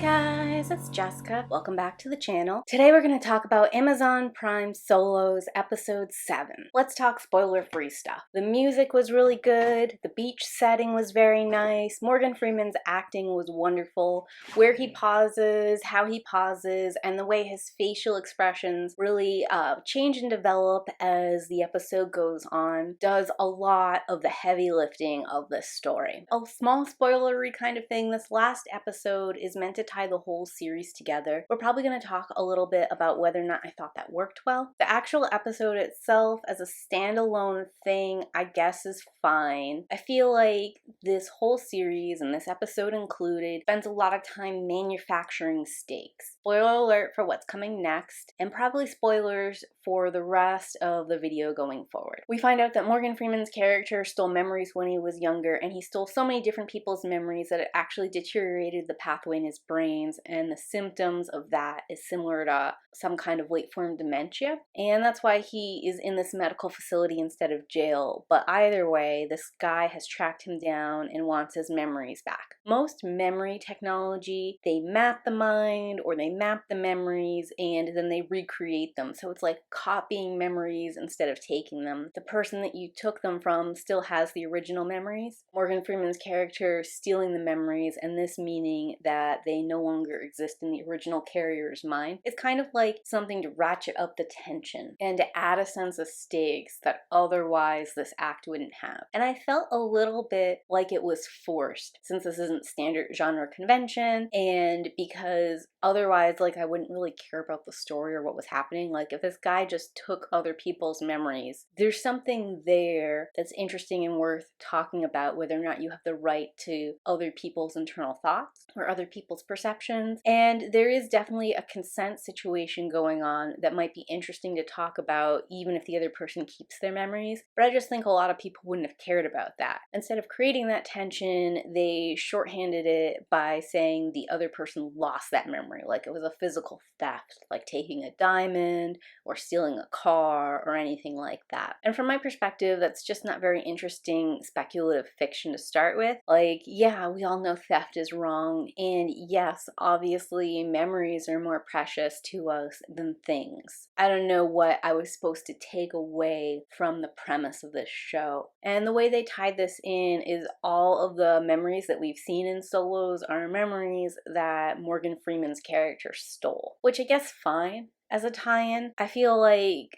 guys, it's Jessica. Welcome back to the channel. Today we're going to talk about Amazon Prime Solos episode 7. Let's talk spoiler-free stuff. The music was really good, the beach setting was very nice, Morgan Freeman's acting was wonderful, where he pauses, how he pauses, and the way his facial expressions really change and develop as the episode goes on does a lot of the heavy lifting of this story. A small spoilery kind of thing, this last episode is meant to tie the whole series together. We're probably going to talk a little bit about whether or not I thought that worked well. The actual episode itself as a standalone thing, I guess, is fine. I feel like this whole series, and this episode included, spends a lot of time manufacturing stakes. Spoiler alert for what's coming next, and probably spoilers for the rest of the video going forward. We find out that Morgan Freeman's character stole memories when he was younger, and he stole so many different people's memories that it actually deteriorated the pathway in his brains, and the symptoms of that is similar to some kind of late form dementia, and that's why he is in this medical facility instead of jail. But either way, this guy has tracked him down and wants his memories back. Most memory technology, they map the mind or they map the memories and then they recreate them, so it's like copying memories instead of taking them. The person that you took them from still has the original memories. Morgan Freeman's character stealing the memories, and this meaning that they no longer exist in the original carrier's mind. It's kind of like something to ratchet up the tension and to add a sense of stakes that otherwise this act wouldn't have. And I felt a little bit like it was forced, since this isn't standard genre convention, and because otherwise, like, I wouldn't really care about the story or what was happening. Like, if this guy just took other people's memories, there's something there that's interesting and worth talking about, whether or not you have the right to other people's internal thoughts or other people's perceptions. And there is definitely a consent situation going on that might be interesting to talk about, even if the other person keeps their memories. But I just think a lot of people wouldn't have cared about that. Instead of creating that tension, they shorthanded it by saying the other person lost that memory, like it was a physical theft, like taking a diamond or stealing a car or anything like that. And from my perspective, that's just not very interesting speculative fiction to start with. Like, yeah, we all know theft is wrong, and yes, obviously memories are more precious to us than things. I don't know what I was supposed to take away from the premise of this show. And the way they tied this in is all of the memories that we've seen in Solos are memories that Morgan Freeman's character stole, which I guess fine as a tie-in. I feel like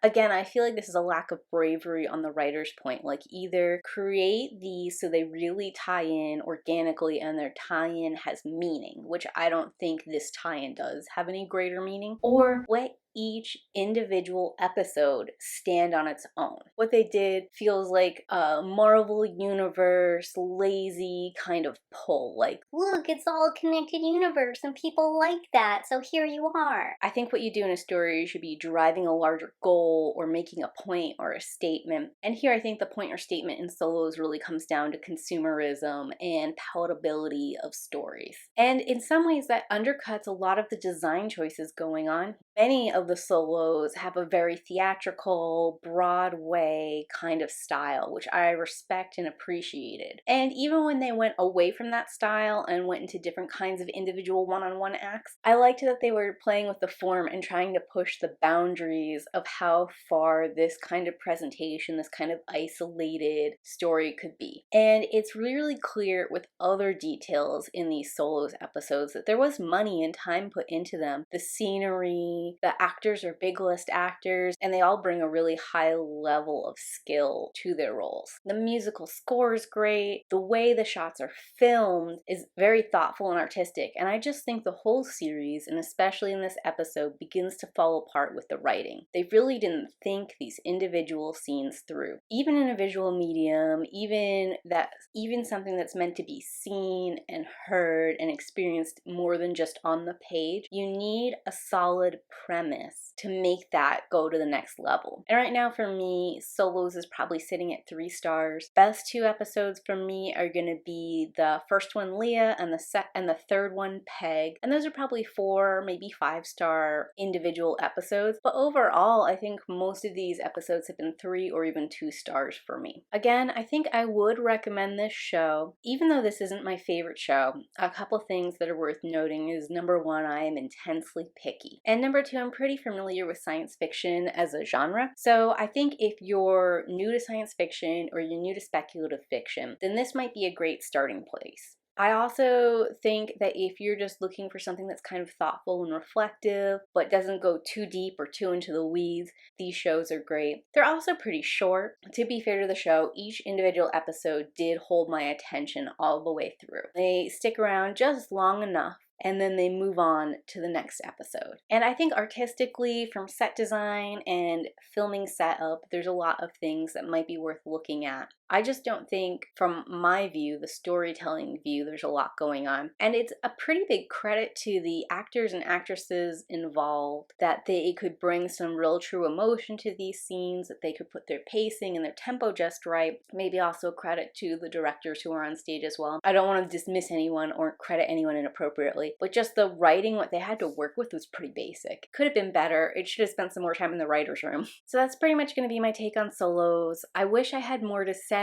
this is a lack of bravery on the writer's point. Like, either create these so they really tie in organically and their tie-in has meaning, which I don't think this tie-in does have any greater meaning, or let each individual episode stand on its own. What they did feels like a Marvel Universe lazy kind of pull, like, look, it's all a connected universe and people like that, so here you are. I think what you do in a story should be driving a larger goal or making a point or a statement. And here I think the point or statement in Solos really comes down to consumerism and palatability of stories. And in some ways that undercuts a lot of the design choices going on. Many of the Solos have a very theatrical, Broadway kind of style, which I respect and appreciated. And even when they went away from that style and went into different kinds of individual one-on-one acts, I liked that they were playing with the form and trying to push the boundaries of how far this kind of presentation, this kind of isolated story could be. And it's really clear with other details in these Solos episodes that there was money and time put into them. The scenery, the actors are big list actors, and they all bring a really high level of skill to their roles. The musical score is great. The way the shots are filmed is very thoughtful and artistic, and I just think the whole series, and especially in this episode, begins to fall apart with the writing. They really didn't think these individual scenes through. Even in a visual medium, even something that's meant to be seen and heard and experienced more than just on the page, you need a solid premise to make that go to the next level. And right now for me, Solos is probably sitting at 3 stars. Best 2 episodes for me are gonna be the first one, Leah, and the third one, Peg. And those are probably 4, maybe 5-star individual episodes. But overall, I think most of these episodes have been 3 or even 2 stars for me. Again, I think I would recommend this show, even though this isn't my favorite show. A couple things that are worth noting is number 1, I am intensely picky. And number 2, I'm pretty familiar with science fiction as a genre. So I think if you're new to science fiction or you're new to speculative fiction, then this might be a great starting place. I also think that if you're just looking for something that's kind of thoughtful and reflective, but doesn't go too deep or too into the weeds, these shows are great. They're also pretty short. To be fair to the show, each individual episode did hold my attention all the way through. They stick around just long enough, and then they move on to the next episode. And I think artistically, from set design and filming setup, there's a lot of things that might be worth looking at. I just don't think, from my view, the storytelling view, there's a lot going on. And it's a pretty big credit to the actors and actresses involved that they could bring some real true emotion to these scenes, that they could put their pacing and their tempo just right. Maybe also credit to the directors who are on stage as well. I don't want to dismiss anyone or credit anyone inappropriately, but just the writing, what they had to work with was pretty basic. Could have been better. It should have spent some more time in the writer's room. So that's pretty much going to be my take on Solos. I wish I had more to say,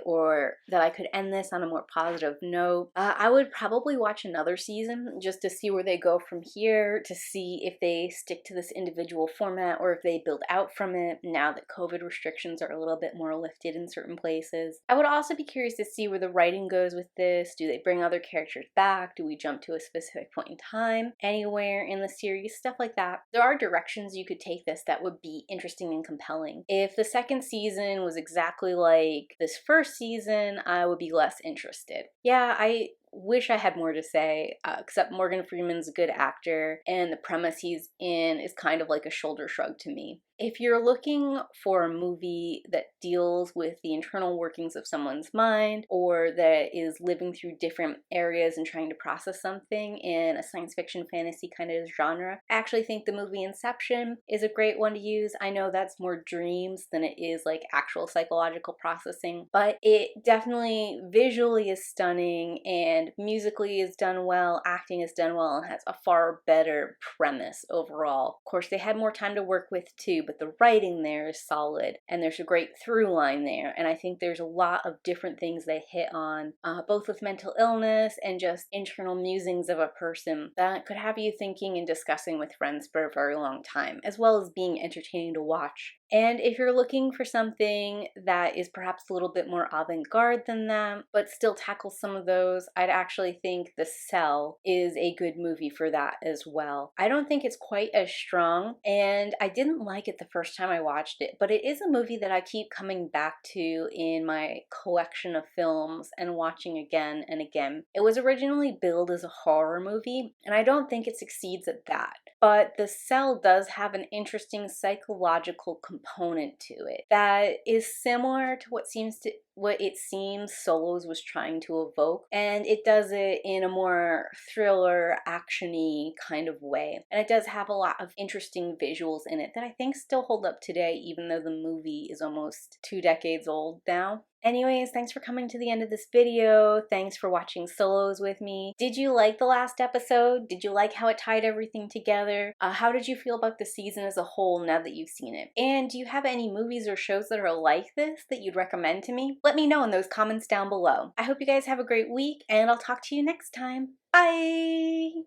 or that I could end this on a more positive note. I would probably watch another season just to see where they go from here, to see if they stick to this individual format or if they build out from it now that COVID restrictions are a little bit more lifted in certain places. I would also be curious to see where the writing goes with this. Do they bring other characters back? Do we jump to a specific point in time anywhere in the series? Stuff like that. There are directions you could take this that would be interesting and compelling. If the second season was exactly like this first season, I would be less interested. Yeah, I wish I had more to say, except Morgan Freeman's a good actor, and the premise he's in is kind of like a shoulder shrug to me. If you're looking for a movie that deals with the internal workings of someone's mind, or that is living through different areas and trying to process something in a science fiction fantasy kind of genre, I actually think the movie Inception is a great one to use. I know that's more dreams than it is like actual psychological processing, but it definitely visually is stunning, and musically is done well, acting is done well, and has a far better premise overall. Of course, they had more time to work with too, but the writing there is solid, and there's a great through line there, and I think there's a lot of different things they hit on, both with mental illness and just internal musings of a person that could have you thinking and discussing with friends for a very long time, as well as being entertaining to watch. And if you're looking for something that is perhaps a little bit more avant-garde than that, but still tackles some of those, I'd actually think The Cell is a good movie for that as well. I don't think it's quite as strong, and I didn't like it the first time I watched it, but it is a movie that I keep coming back to in my collection of films and watching again and again. It was originally billed as a horror movie, and I don't think it succeeds at that. But The Cell does have an interesting psychological component to it that is similar to what it seems Solos was trying to evoke, and it does it in a more thriller, action-y kind of way. And it does have a lot of interesting visuals in it that I think still hold up today, even though the movie is almost 2 decades old now. Anyways, thanks for coming to the end of this video. Thanks for watching Solos with me. Did you like the last episode? Did you like how it tied everything together? How did you feel about the season as a whole now that you've seen it? And do you have any movies or shows that are like this that you'd recommend to me? Let me know in those comments down below. I hope you guys have a great week, and I'll talk to you next time. Bye!